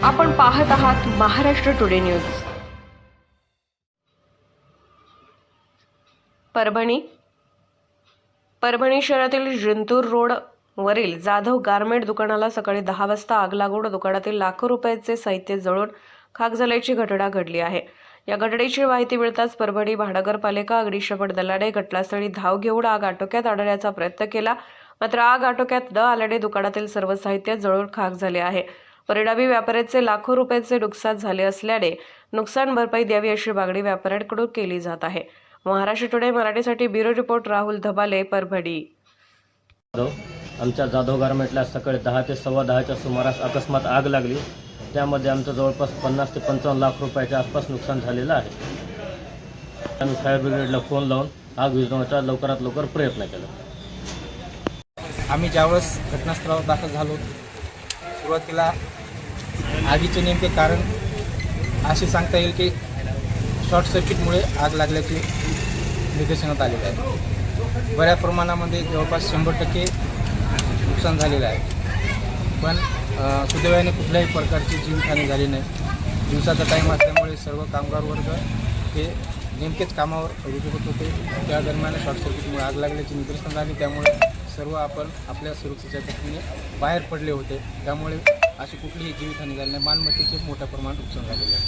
आपण पाहत आहात महाराष्ट्र टुडे न्यूज। परभणी शहरातील जिंतूर रोड वरील जाधव गारमेंट दुकानाला सकाळी 10 वाजता आग लागून दुकानातील लाखो रुपयांचे साहित्य जळून खाक झाल्याची घटना घडली आहे। या घटनेची माहिती मिळताच परभणी महानगरपालिका अग्निशमन दलाने घटनास्थळी धाव घेऊन आग आटोक्यात आणण्याचा प्रयत्न केला, मात्र आग आटोक्यात न आल्याने दुकानातील सर्व साहित्य जळून खाक झाले आहे। परिणामी व्यापाऱ्यांचे लाखो रुपयांचे नुकसान झाले असल्याने नुकसान भरपाई द्यावी अशी मागणी व्यापाऱ्यांकडून केली जात आहे। महाराष्ट्र टुडे मराठीसाठी ब्युरो रिपोर्ट राहुल धबाले, परभणी। आमच्या जाधव गारमेंटला सकाळी 10 ते 10:15च्या सुमारास अकस्मात आग लागली। त्यामध्ये आमचं जवळपास 50 ते 55 लाख रुपयाच्या आसपास नुकसान झालेलं आहे। आम्ही फायर ब्रिगेडला फोन लावून आग विझवण्याचा लवकरात लवकर प्रयत्न केला। आम्ही ज्यावेळेस घटनास्थळावर दाखल झालो, सुरुवातीला आगीचे नेमके कारण असे सांगता येईल की शॉर्ट सर्किटमुळे आग लागल्याचे निदर्शनात आलेले आहे। बऱ्याच प्रमाणामध्ये जवळपास 100% नुकसान झालेलं आहे, पण सुदैवाने कुठल्याही प्रकारची जीवितहानी झाली नाही। दिवसाचा टाईम असल्यामुळे सर्व कामगार वर्ग हे नेमकेच कामावर रुजू होत होते। त्या दरम्यान शॉर्ट सर्किटमुळे आग लागल्याची निदर्शन आली, त्यामुळे सर्व आपण आपल्या सुरक्षेच्या दृष्टीने बाहेर पडले होते। त्यामुळे अशी कुठलीही जीवितहानी झाली नाही। मालमत्तेचे मोठ्या प्रमाणात नुकसान झालेले आहे।